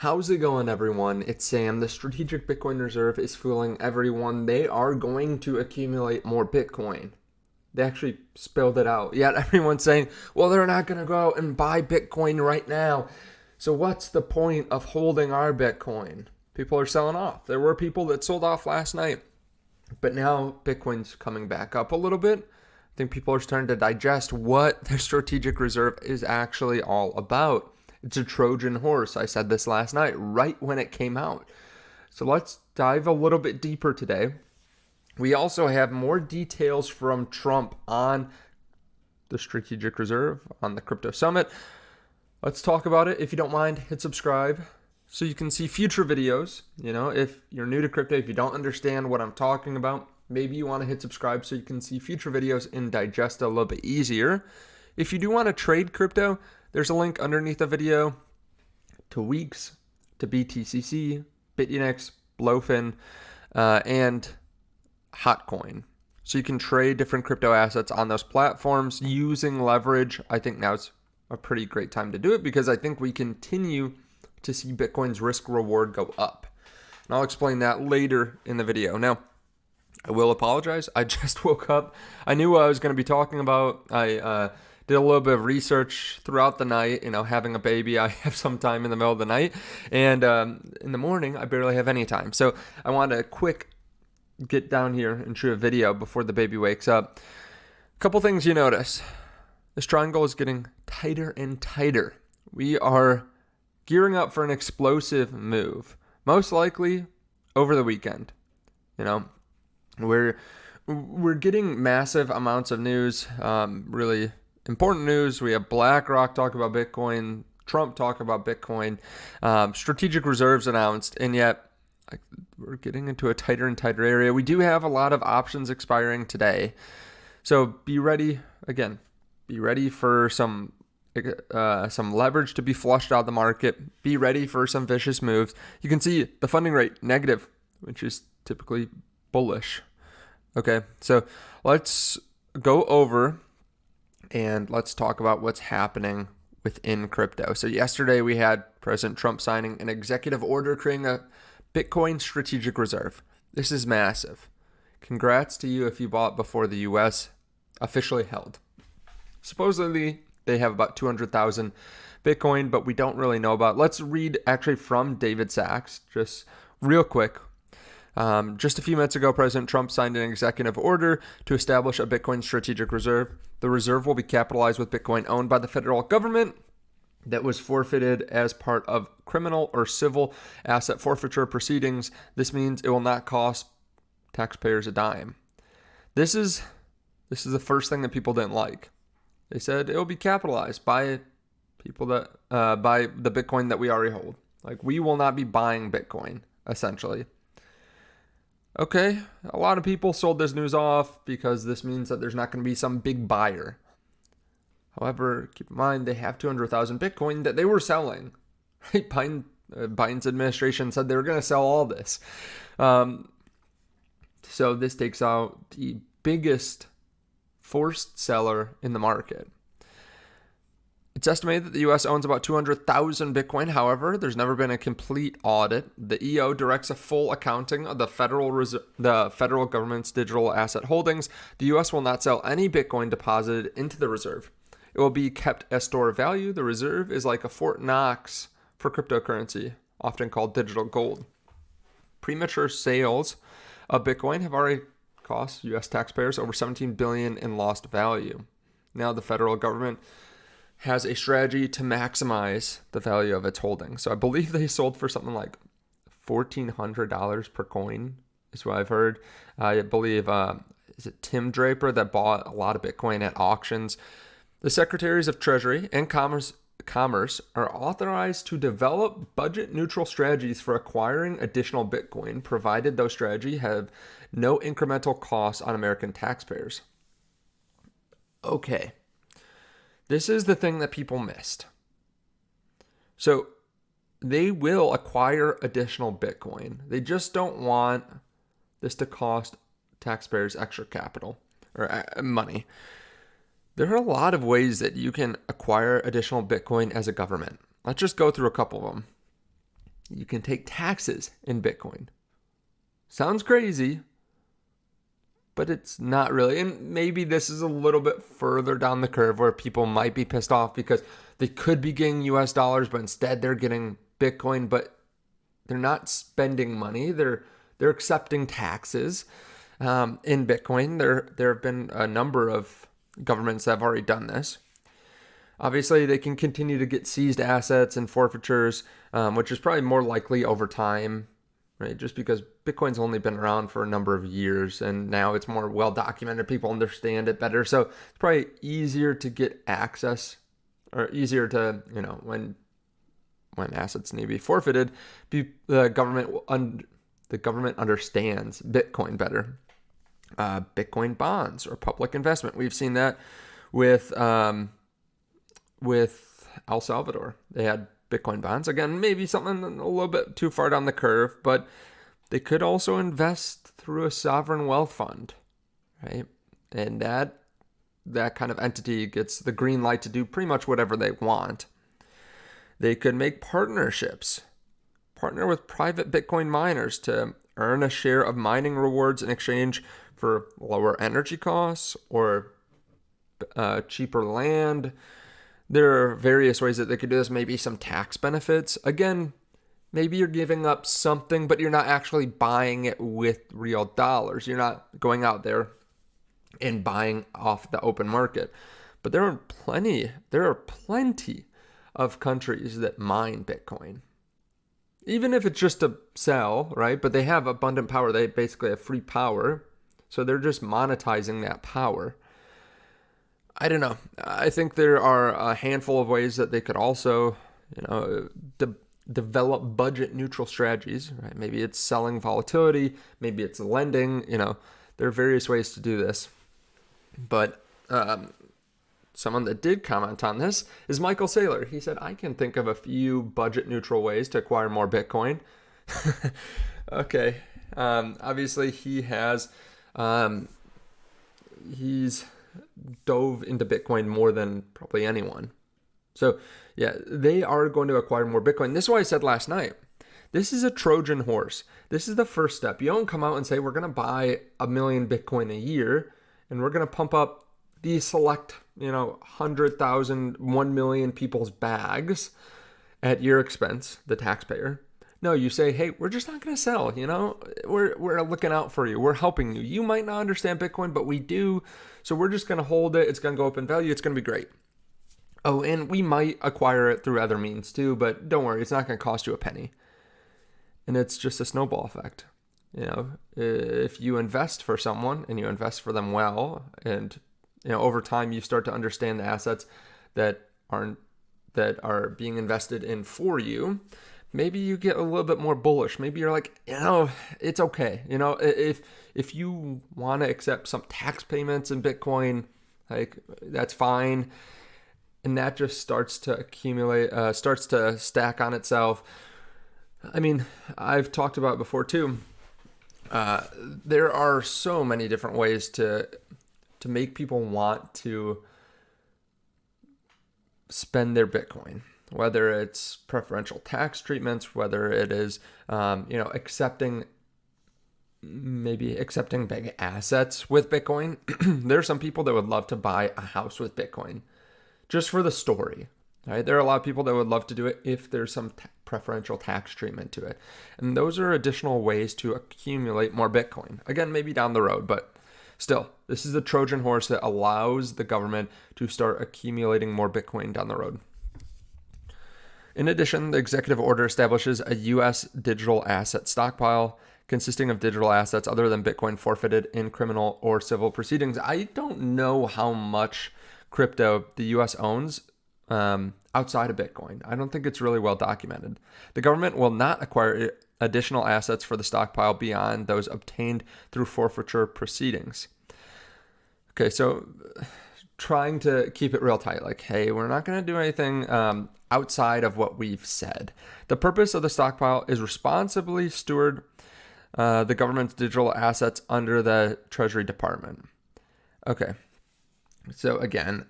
How's it going, everyone? It's Sam. The Strategic Bitcoin Reserve is fooling everyone. They are going to accumulate more Bitcoin. They actually spelled it out. Yet everyone's saying, well, they're not going to go out and buy Bitcoin right now. So what's the point of holding our Bitcoin? People are selling off. There were people that sold off last night. But now Bitcoin's coming back up a little bit. I think people are starting to digest what their strategic reserve is actually all about. It's a Trojan horse. I said this last night, right when it came out. So let's dive a little bit deeper today. We also have more details from Trump on the strategic reserve, on the crypto summit. Let's talk about it. If you don't mind, hit subscribe so you can see future videos. You know, if you're new to crypto, if you don't understand what I'm talking about, maybe you want to hit subscribe so you can see future videos and digest it a little bit easier. If you do want to trade crypto, there's a link underneath the video to Weeks, to BTCC, BitUnix, Blowfin, and Hotcoin. So you can trade different crypto assets on those platforms using leverage. I think now's a pretty great time to do it because I think we continue to see Bitcoin's risk reward go up. And I'll explain that later in the video. Now, I will apologize. I just woke up. I knew what I was going to be talking about. I did a little bit of research throughout the night. You know, having a baby, I have some time in the middle of the night. And in the morning, I barely have any time. So I wanted to get down here and shoot a video before the baby wakes up. A couple things you notice. This triangle is getting tighter and tighter. We are gearing up for an explosive move, most likely over the weekend. You know, we're getting massive amounts of news, really important news. We have BlackRock talk about Bitcoin, Trump talk about Bitcoin, strategic reserves announced, and yet we're getting into a tighter and tighter area. We do have a lot of options expiring today, so be ready. Again, be ready for some leverage to be flushed out of the market. Be ready for some vicious moves. You can see the funding rate negative, which is typically bullish. Okay, so let's go over and let's talk about what's happening within crypto. So yesterday we had President Trump signing an executive order creating a Bitcoin strategic reserve. This is massive. Congrats to you if you bought before the US officially held. Supposedly they have about 200,000 Bitcoin, but we don't really know about. Let's read actually from David Sachs, just real quick. Just a few minutes ago, President Trump signed an executive order to establish a Bitcoin strategic reserve. The reserve will be capitalized with Bitcoin owned by the federal government that was forfeited as part of criminal or civil asset forfeiture proceedings. This means it will not cost taxpayers a dime. This is the first thing that people didn't like. They said it will be capitalized by people that by the Bitcoin that we already hold. Like, we will not be buying Bitcoin, essentially. Okay, a lot of people sold this news off because this means that there's not going to be some big buyer. However, keep in mind, they have 200,000 Bitcoin that they were selling. Right? Biden's administration said they were going to sell all this. So this takes out the biggest forced seller in the market. It's estimated that the U.S. owns about 200,000 Bitcoin. However, there's never been a complete audit. The EO directs a full accounting of the federal government's digital asset holdings. The U.S. will not sell any Bitcoin deposited into the reserve. It will be kept as store of value. The reserve is like a Fort Knox for cryptocurrency, often called digital gold. Premature sales of Bitcoin have already cost U.S. taxpayers over $17 billion in lost value. Now the federal government has a strategy to maximize the value of its holdings. So I believe they sold for something like $1,400 per coin, is what I've heard. I believe, is it Tim Draper that bought a lot of Bitcoin at auctions? The Secretaries of Treasury and Commerce are authorized to develop budget-neutral strategies for acquiring additional Bitcoin, provided those strategies have no incremental costs on American taxpayers. Okay. This is the thing that people missed. So they will acquire additional Bitcoin. They just don't want this to cost taxpayers extra capital or money. There are a lot of ways that you can acquire additional Bitcoin as a government. Let's just go through a couple of them. you can take taxes in Bitcoin. Sounds crazy, but it's not really. And maybe this is a little bit further down the curve where people might be pissed off because they could be getting US dollars, but instead they're getting Bitcoin, but they're not spending money. They're accepting taxes in Bitcoin. There have been a number of governments that have already done this. Obviously, they can continue to get seized assets and forfeitures, which is probably more likely over time, right? Just because Bitcoin's only been around for a number of years and now it's more well documented. People understand it better. So it's probably easier to get access, or easier to, when assets need to be forfeited, the government understands Bitcoin better. Bitcoin bonds or public investment. We've seen that with El Salvador. They had Bitcoin bonds. Again, maybe something a little bit too far down the curve, but they could also invest through a sovereign wealth fund, right? And that kind of entity gets the green light to do pretty much whatever they want. They could make partnerships, partner with private Bitcoin miners to earn a share of mining rewards in exchange for lower energy costs or cheaper land. There are various ways that they could do this. Maybe some tax benefits. Again, maybe you're giving up something, but you're not actually buying it with real dollars. You're not going out there and buying off the open market. But there are plenty of countries that mine Bitcoin. Even if it's just to sell, right? But they have abundant power. They basically have free power. So they're just monetizing that power. I don't know. I think there are a handful of ways that they could also, develop budget neutral strategies, right? Maybe it's selling volatility. Maybe it's lending. There are various ways to do this. But someone that did comment on this is Michael Saylor. He said, I can think of a few budget neutral ways to acquire more Bitcoin. Okay. Obviously he has, he's dove into Bitcoin more than probably anyone. So yeah, they are going to acquire more Bitcoin. This is why I said last night, this is a Trojan horse. This is the first step. You don't come out and say, we're going to buy 1 million Bitcoin a year and we're going to pump up these select, 100,000, 1 million people's bags at your expense, the taxpayer. No, you say, hey, we're just not going to sell, we're looking out for you. We're helping you. You might not understand Bitcoin, but we do. So we're just going to hold it. It's going to go up in value. It's going to be great. Oh, and we might acquire it through other means too, but don't worry. It's not going to cost you a penny. And it's just a snowball effect. If you invest for someone and you invest for them well, and over time you start to understand the assets that are being invested in for you, maybe you get a little bit more bullish. Maybe you're like, it's okay. If you want to accept some tax payments in Bitcoin, like that's fine. And that just starts to accumulate, starts to stack on itself. I mean, I've talked about it before too. There are so many different ways to make people want to spend their Bitcoin, whether it's preferential tax treatments, whether it is, accepting big assets with Bitcoin. There are some people that would love to buy a house with Bitcoin just for the story. Right? There are a lot of people that would love to do it if there's some preferential tax treatment to it. And those are additional ways to accumulate more Bitcoin. Again, maybe down the road, but still, this is the Trojan horse that allows the government to start accumulating more Bitcoin down the road. In addition, the executive order establishes a U.S. digital asset stockpile consisting of digital assets other than Bitcoin forfeited in criminal or civil proceedings. I don't know how much crypto the U.S. owns outside of Bitcoin. I don't think it's really well documented. The government will not acquire additional assets for the stockpile beyond those obtained through forfeiture proceedings. Okay, so trying to keep it real tight, like, hey, we're not going to do anything outside of what we've said. The purpose of the stockpile is responsibly steward the government's digital assets under the Treasury Department. Okay, so again,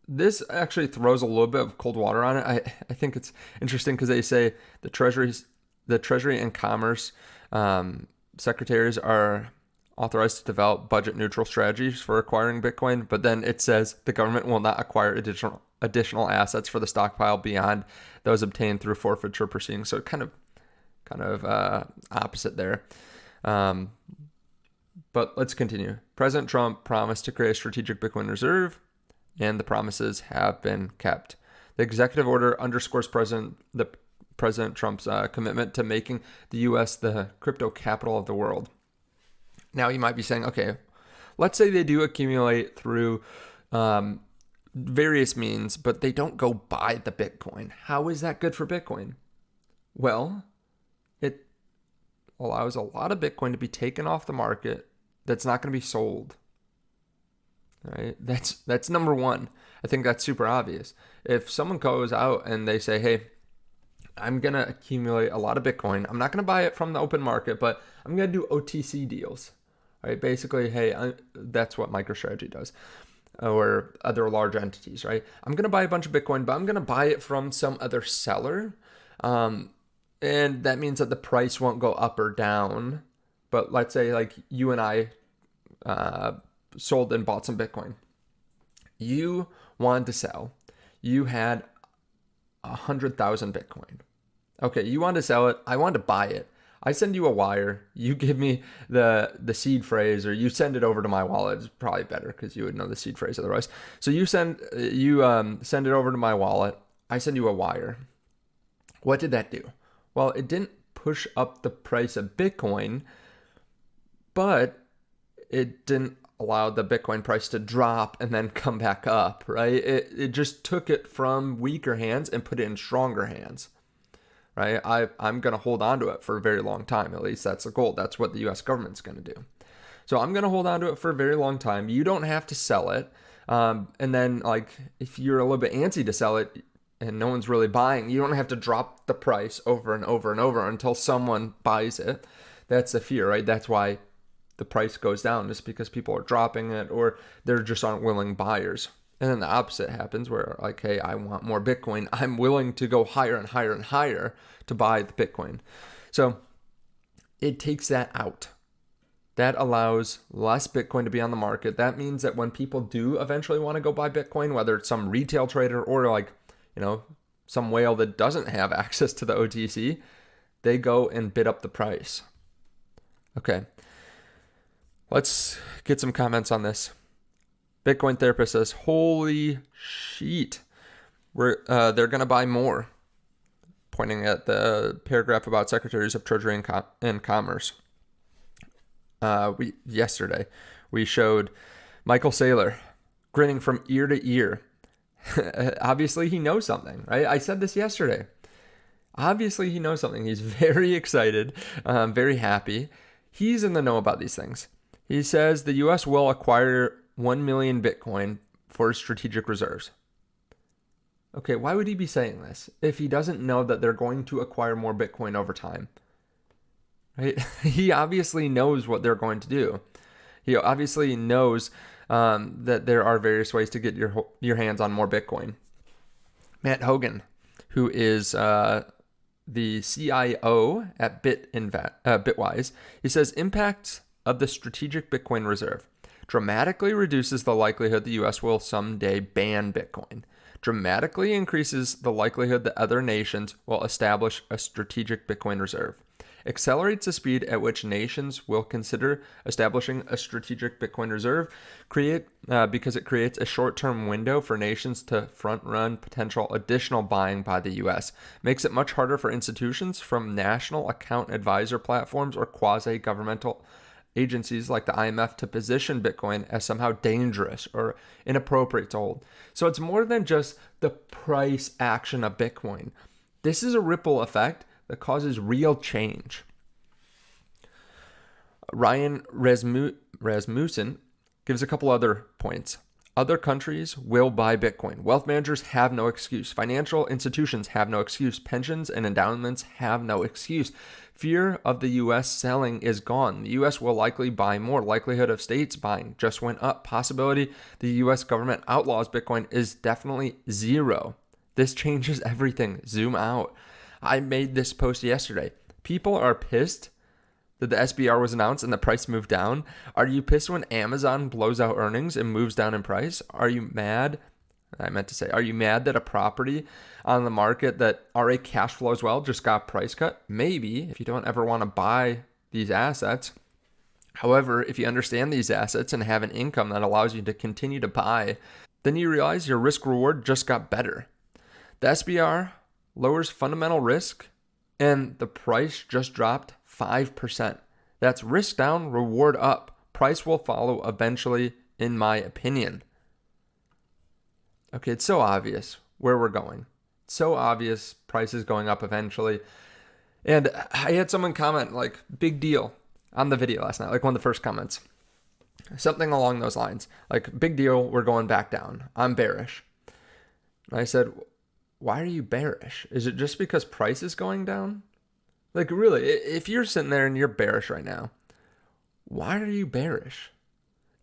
this actually throws a little bit of cold water on it. I think it's interesting because they say the Treasury and Commerce secretaries are authorized to develop budget neutral strategies for acquiring Bitcoin, but then it says the government will not acquire additional assets for the stockpile beyond those obtained through forfeiture proceedings. So kind of opposite there. But let's continue. President Trump promised to create a strategic Bitcoin reserve, and the promises have been kept. The executive order underscores President Trump's commitment to making the U.S. the crypto capital of the world. Now you might be saying, okay, let's say they do accumulate through various means, but they don't go buy the Bitcoin. How is that good for Bitcoin? Well, it allows a lot of Bitcoin to be taken off the market that's not going to be sold. Right? That's number one. I think that's super obvious. If someone goes out and they say, hey, I'm going to accumulate a lot of Bitcoin. I'm not going to buy it from the open market, but I'm going to do OTC deals. Right? Basically, hey, that's what MicroStrategy does, or other large entities, right? I'm going to buy a bunch of Bitcoin, but I'm going to buy it from some other seller. And that means that the price won't go up or down. But let's say like you and I sold and bought some Bitcoin. You wanted to sell. You had 100,000 Bitcoin. Okay, you wanted to sell it. I wanted to buy it. I send you a wire. You give me the seed phrase, or you send it over to my wallet. It's probably better because you would know the seed phrase otherwise. So you send it over to my wallet. I send you a wire. What did that do? Well, it didn't push up the price of Bitcoin, but it didn't allow the Bitcoin price to drop and then come back up, right? It just took it from weaker hands and put it in stronger hands, right? I'm going to hold on to it for a very long time. At least that's the goal. That's what the U.S. government's going to do. So I'm going to hold on to it for a very long time. You don't have to sell it. And then like if you're a little bit antsy to sell it and no one's really buying, you don't have to drop the price over and over and over until someone buys it. That's the fear, right? That's why the price goes down, just because people are dropping it or there just aren't willing buyers. And then the opposite happens where like, hey, I want more Bitcoin. I'm willing to go higher and higher and higher to buy the Bitcoin. So it takes that out. That allows less Bitcoin to be on the market. That means that when people do eventually want to go buy Bitcoin, whether it's some retail trader or like, some whale that doesn't have access to the OTC, they go and bid up the price. Okay. Let's get some comments on this. Bitcoin Therapist says, holy shit, they're going to buy more. Pointing at the paragraph about Secretaries of Treasury and Commerce. Yesterday, we showed Michael Saylor grinning from ear to ear. Obviously, he knows something, right? I said this yesterday. Obviously, he knows something. He's very excited, very happy. He's in the know about these things. He says the U.S. will acquire 1 million Bitcoin for strategic reserves. Okay, why would he be saying this if he doesn't know that they're going to acquire more Bitcoin over time? Right? He obviously knows what they're going to do. He obviously knows that there are various ways to get your hands on more Bitcoin. Matt Hogan, who is the CIO at Bitwise, he says impacts of the strategic Bitcoin reserve dramatically reduces the likelihood the U.S. will someday ban Bitcoin. Dramatically increases the likelihood that other nations will establish a strategic Bitcoin reserve. Accelerates the speed at which nations will consider establishing a strategic Bitcoin reserve, because it creates a short-term window for nations to front-run potential additional buying by the U.S. Makes it much harder for institutions from national account advisor platforms or quasi-governmental agencies like the IMF to position Bitcoin as somehow dangerous or inappropriate to hold. So it's more than just the price action of Bitcoin. This is a ripple effect that causes real change. Ryan Rasmussen gives a couple other points. Other countries will buy Bitcoin. Wealth managers have no excuse. Financial institutions have no excuse. Pensions and endowments have no excuse. Fear of the U.S. selling is gone. The U.S. will likely buy more. Likelihood of states buying just went up. Possibility the U.S. government outlaws Bitcoin is definitely zero. This changes everything. Zoom out. I made this post yesterday. People are pissed that the SBR was announced and the price moved down. Are you pissed when Amazon blows out earnings and moves down in price? Are you mad? Are you mad that a property on the market that already cash flows well just got price cut? Maybe, if you don't ever want to buy these assets. However, if you understand these assets and have an income that allows you to continue to buy, then you realize your risk reward just got better. The SBR lowers fundamental risk and the price just dropped 5%. That's risk down, reward up. Price will follow eventually, in my opinion. Okay, it's so obvious where we're going. It's so obvious price is going up eventually. And I had someone comment like, big deal on the video last night, like one of the first comments. Something along those lines. Like, big deal, we're going back down. I'm bearish. And I said, why are you bearish? Is it just because price is going down? Like, really, if you're sitting there and you're bearish right now, why are you bearish?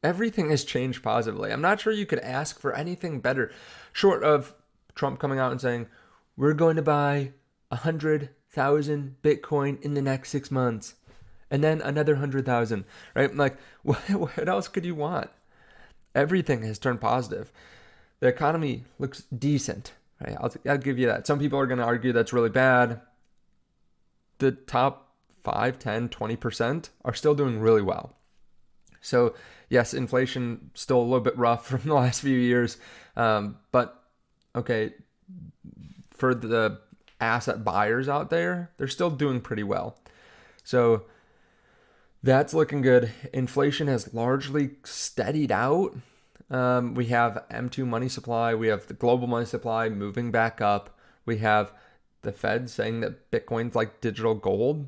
Everything has changed positively. I'm not sure you could ask for anything better, short of Trump coming out and saying, we're going to buy 100,000 Bitcoin in the next 6 months, and then another 100,000, right? Like, what else could you want? Everything has turned positive. The economy looks decent, right? I'll give you that. Some people are going to argue that's really bad. The top 5, 10, 20% are still doing really well. So yes, inflation still a little bit rough from the last few years. But okay, for the asset buyers out there, they're still doing pretty well. So that's looking good. Inflation has largely steadied out. We have M2 money supply. We have the global money supply moving back up. We have the Fed saying that Bitcoin's like digital gold.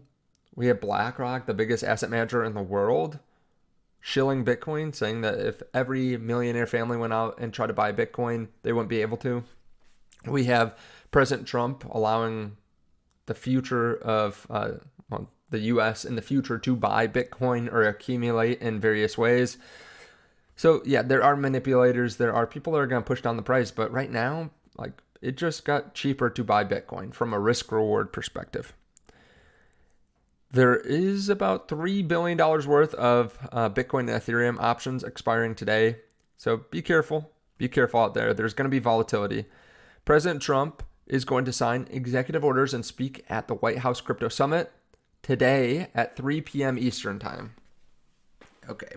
We have BlackRock, the biggest asset manager in the world, shilling Bitcoin, saying that if every millionaire family went out and tried to buy Bitcoin, they wouldn't be able to. We have President Trump allowing the future of the U.S. in the future to buy Bitcoin or accumulate in various ways. So yeah, there are manipulators. There are people that are going to push down the price. But right now, like, it just got cheaper to buy Bitcoin from a risk reward perspective. There is about $3 billion worth of Bitcoin and Ethereum options expiring today. So be careful. Be careful out there. There's going to be volatility. President Trump is going to sign executive orders and speak at the White House Crypto Summit today at 3 p.m. Eastern Time. Okay.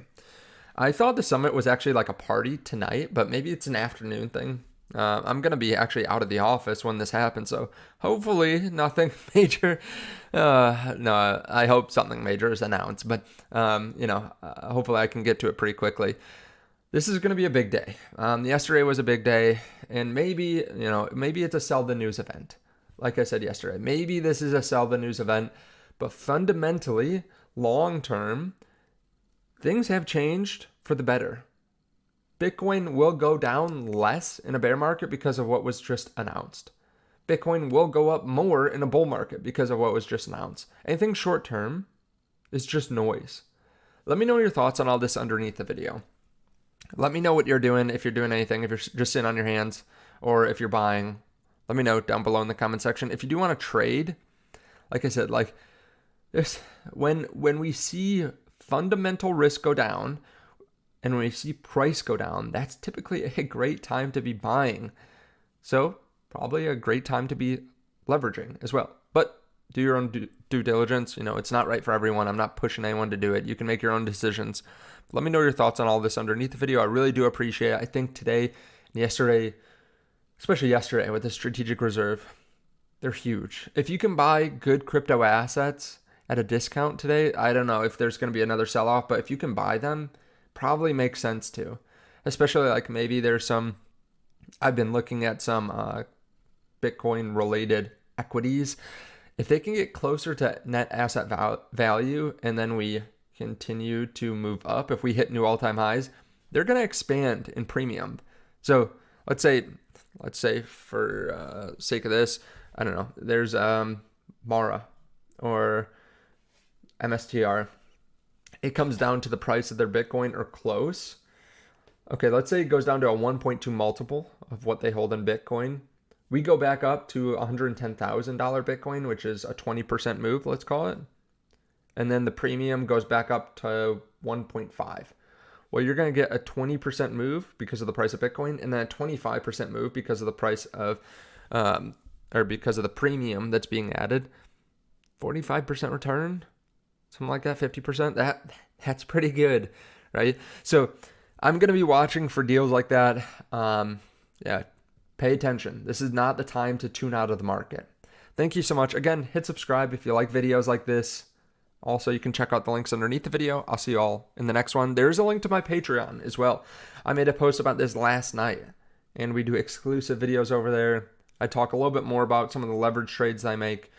I thought the summit was actually like a party tonight, but maybe it's an afternoon thing. I'm going to be actually out of the office when this happens, so hopefully nothing major. No, I hope something major is announced, but, hopefully I can get to it pretty quickly. This is going to be a big day. Yesterday was a big day, and maybe it's a sell the news event. Like I said yesterday, maybe this is a sell the news event, but fundamentally, long term, things have changed for the better. Bitcoin will go down less in a bear market because of what was just announced. Bitcoin will go up more in a bull market because of what was just announced. Anything short term is just noise. Let me know your thoughts on all this underneath the video. Let me know what you're doing, if you're doing anything, if you're just sitting on your hands, or if you're buying. Let me know down below in the comment section. If you do want to trade, like I said, like this, when we see fundamental risk go down, and when we see price go down, that's typically a great time to be buying. So probably a great time to be leveraging as well. But do your own due diligence. It's not right for everyone. I'm not pushing anyone to do it. You can make your own decisions. Let me know your thoughts on all this underneath the video. I really do appreciate it. I think today and yesterday, especially yesterday with the strategic reserve, they're huge. If you can buy good crypto assets at a discount today, I don't know if there's going to be another sell-off, but if you can buy them, probably makes sense too. Especially like maybe there's some, I've been looking at some Bitcoin related equities. If they can get closer to net asset value and then we continue to move up, if we hit new all-time highs, they're going to expand in premium. So let's say for sake of this, I don't know, there's Mara or MSTR. It comes down to the price of their Bitcoin or close. Okay, let's say it goes down to a 1.2 multiple of what they hold in Bitcoin. We go back up to $110,000 Bitcoin, which is a 20% move, let's call it. And then the premium goes back up to 1.5. Well, you're going to get a 20% move because of the price of Bitcoin, and then a 25% move because of the price of, or because of the premium that's being added. 45% return, something like that, 50%. That's pretty good, right? So I'm going to be watching for deals like that. Yeah, pay attention. This is not the time to tune out of the market. Thank you so much. Again, hit subscribe if you like videos like this. Also, you can check out the links underneath the video. I'll see you all in the next one. There's a link to my Patreon as well. I made a post about this last night, and we do exclusive videos over there. I talk a little bit more about some of the leverage trades I make.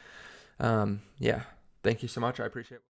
Yeah, thank you so much. I appreciate it.